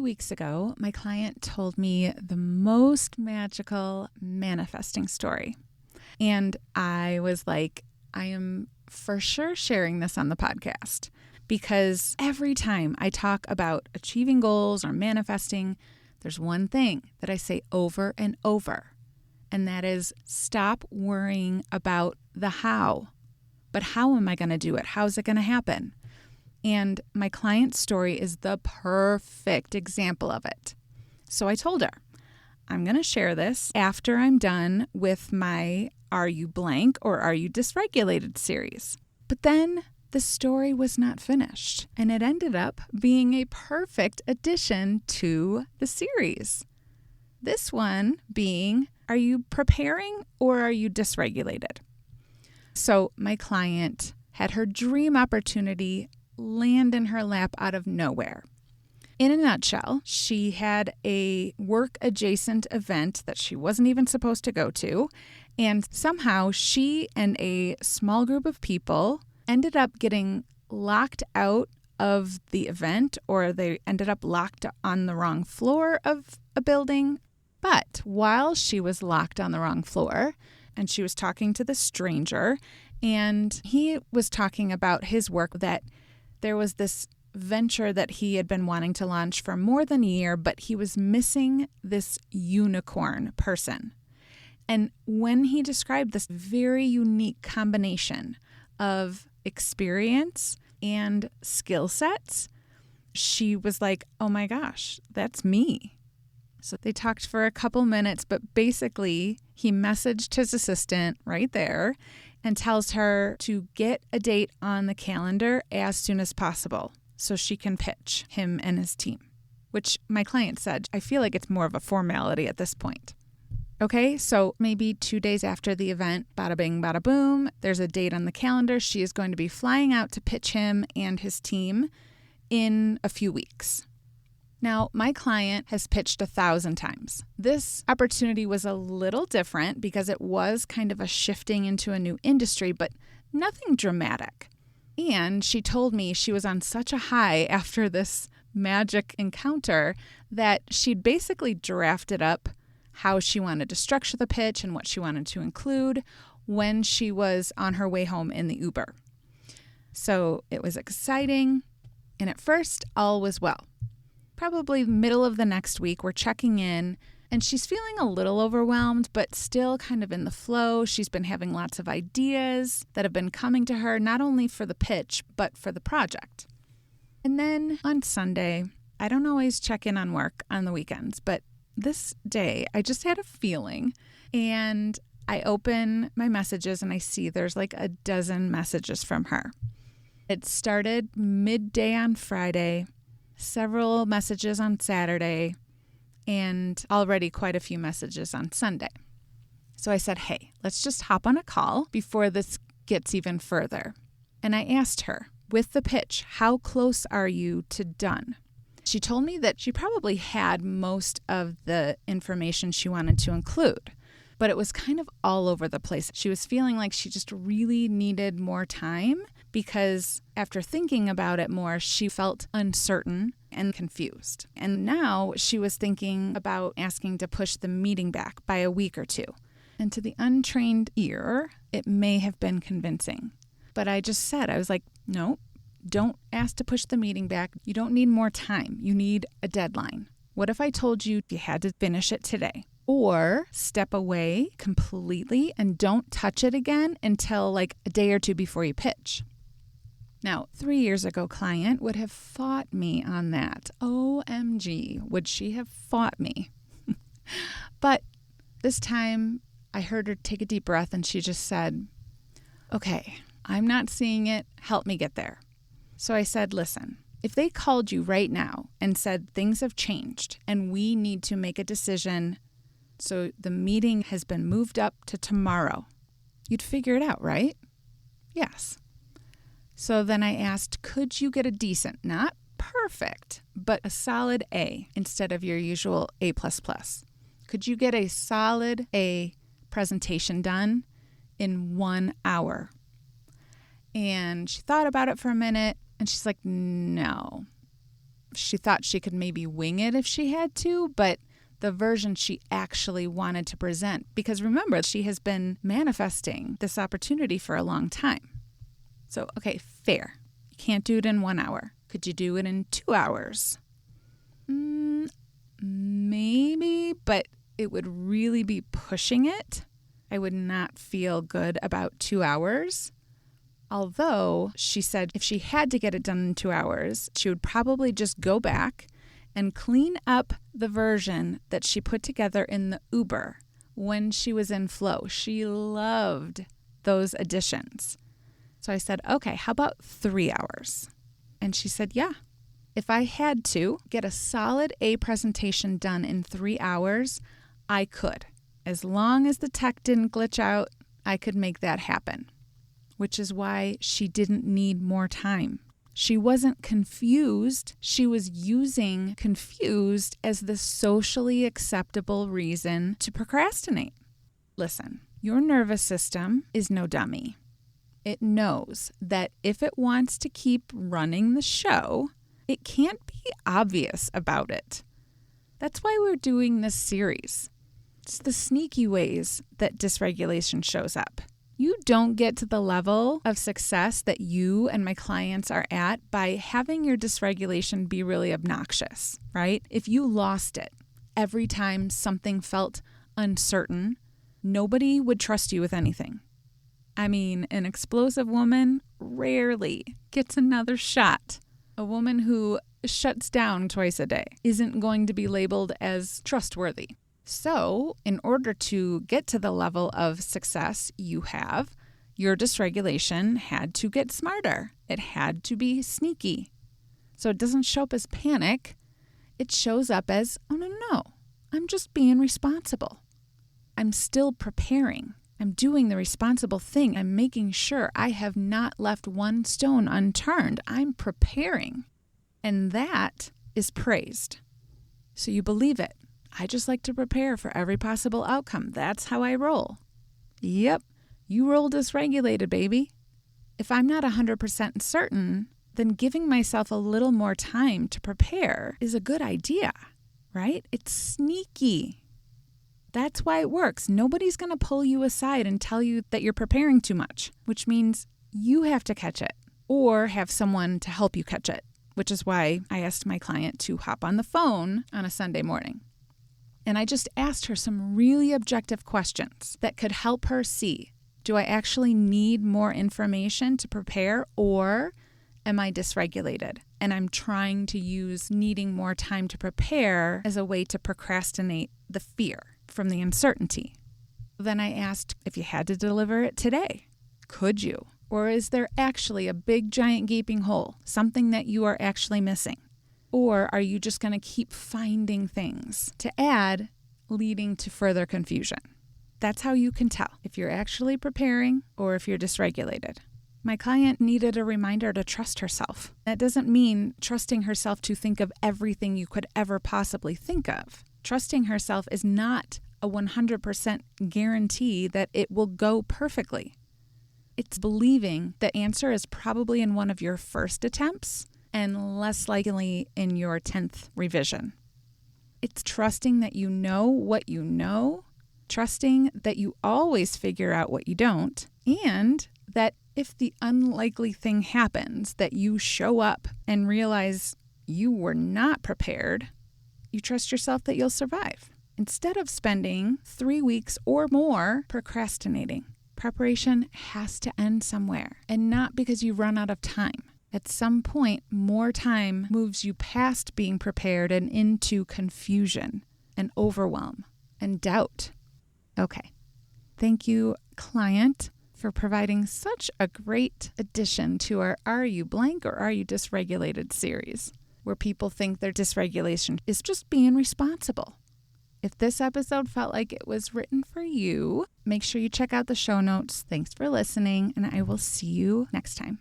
few weeks ago, my client told me the most magical manifesting story. And I was like, I am for sure sharing this on the podcast because every time I talk about achieving goals or manifesting, there's one thing that I say over and over, and that is stop worrying about the how. But how am I going to do it? How's it going to happen? And my client's story is the perfect example of it. So I told her, I'm going to share this after I'm done with my Are You Blank or Are You Dysregulated series. But then the story was not finished, and it ended up being a perfect addition to the series. This one being, are you preparing or are you dysregulated? So my client had her dream opportunity land in her lap out of nowhere. In a nutshell, she had a work-adjacent event that she wasn't even supposed to go to, and somehow she and a small group of people ended up getting locked out of the event, or they ended up locked on the wrong floor of a building. But while she was locked on the wrong floor, and she was talking to the stranger, and he was talking about his work, that there was this venture that he had been wanting to launch for more than a year, but he was missing this unicorn person. And when he described this very unique combination of experience and skill sets, she was like, oh my gosh, that's me. So they talked for a couple minutes, but basically he messaged his assistant right there and tells her to get a date on the calendar as soon as possible so she can pitch him and his team, which my client said, I feel like it's more of a formality at this point. Okay, so maybe 2 days after the event, bada bing, bada boom, there's a date on the calendar. She is going to be flying out to pitch him and his team in a few weeks. Now, my client has pitched 1,000 times. This opportunity was a little different because it was kind of a shifting into a new industry, but nothing dramatic. And she told me she was on such a high after this magic encounter that she'd basically drafted up how she wanted to structure the pitch and what she wanted to include when she was on her way home in the Uber. So it was exciting, and at first, all was well. Probably middle of the next week, we're checking in, and she's feeling a little overwhelmed, but still kind of in the flow. She's been having lots of ideas that have been coming to her, not only for the pitch, but for the project. And then on Sunday, I don't always check in on work on the weekends, but this day I just had a feeling, and I open my messages and I see there's like a dozen messages from her. It started midday on Friday, several messages on Saturday, and already quite a few messages on Sunday. So I said, hey, let's just hop on a call before this gets even further. And I asked her, with the pitch, how close are you to done? She told me that she probably had most of the information she wanted to include, but it was kind of all over the place. She was feeling like she just really needed more time because after thinking about it more, she felt uncertain and confused. And now she was thinking about asking to push the meeting back by a week or two. And to the untrained ear, it may have been convincing. But I just said, I was like, no, don't ask to push the meeting back. You don't need more time. You need a deadline. What if I told you you had to finish it today? Or step away completely and don't touch it again until like a day or two before you pitch. Now, 3 years ago, client would have fought me on that. OMG, would she have fought me? But this time I heard her take a deep breath and she just said, okay, I'm not seeing it. Help me get there. So I said, listen, if they called you right now and said things have changed and we need to make a decision, so the meeting has been moved up to tomorrow, you'd figure it out, right? Yes. So then I asked, could you get a decent, not perfect, but a solid A instead of your usual A++? Could you get a solid A presentation done in 1 hour? And she thought about it for a minute and she's like, no. She thought she could maybe wing it if she had to, but the version she actually wanted to present. Because remember, she has been manifesting this opportunity for a long time. So, okay, fair. You can't do it in 1 hour. Could you do it in 2 hours? Maybe, but it would really be pushing it. I would not feel good about 2 hours. Although she said if she had to get it done in 2 hours, she would probably just go back and clean up the version that she put together in the Uber when she was in flow. She loved those additions. So I said, okay, how about 3 hours? And she said, yeah. If I had to get a solid A presentation done in 3 hours, I could. As long as the tech didn't glitch out, I could make that happen. Which is why she didn't need more time. She wasn't confused. She was using confused as the socially acceptable reason to procrastinate. Listen, your nervous system is no dummy. It knows that if it wants to keep running the show, it can't be obvious about it. That's why we're doing this series. It's the sneaky ways that dysregulation shows up. You don't get to the level of success that you and my clients are at by having your dysregulation be really obnoxious, right? If you lost it every time something felt uncertain, nobody would trust you with anything. I mean, an explosive woman rarely gets another shot. A woman who shuts down twice a day isn't going to be labeled as trustworthy. So, in order to get to the level of success you have, your dysregulation had to get smarter. It had to be sneaky. So it doesn't show up as panic. It shows up as, oh, no, I'm just being responsible. I'm still preparing. I'm doing the responsible thing. I'm making sure I have not left one stone unturned. I'm preparing. And that is praised. So you believe it. I just like to prepare for every possible outcome. That's how I roll. Yep, you roll dysregulated, baby. If I'm not 100% certain, then giving myself a little more time to prepare is a good idea, right? It's sneaky. That's why it works. Nobody's going to pull you aside and tell you that you're preparing too much, which means you have to catch it or have someone to help you catch it, which is why I asked my client to hop on the phone on a Sunday morning. And I just asked her some really objective questions that could help her see, do I actually need more information to prepare, or am I dysregulated? And I'm trying to use needing more time to prepare as a way to procrastinate the fear from the uncertainty. Then I asked if you had to deliver it today, could you? Or is there actually a big giant gaping hole, something that you are actually missing? Or are you just going to keep finding things to add, leading to further confusion? That's how you can tell if you're actually preparing or if you're dysregulated. My client needed a reminder to trust herself. That doesn't mean trusting herself to think of everything you could ever possibly think of. Trusting herself is not a 100% guarantee that it will go perfectly. It's believing the answer is probably in one of your first attempts and less likely in your 10th revision. It's trusting that you know what you know, trusting that you always figure out what you don't, and that if the unlikely thing happens, that you show up and realize you were not prepared, you trust yourself that you'll survive. Instead of spending 3 weeks or more procrastinating, preparation has to end somewhere, and not because you run out of time. At some point, more time moves you past being prepared and into confusion and overwhelm and doubt. Okay. Thank you, client, for providing such a great addition to our Are You Blank or Are You Dysregulated series, where people think their dysregulation is just being responsible. If this episode felt like it was written for you, make sure you check out the show notes. Thanks for listening, and I will see you next time.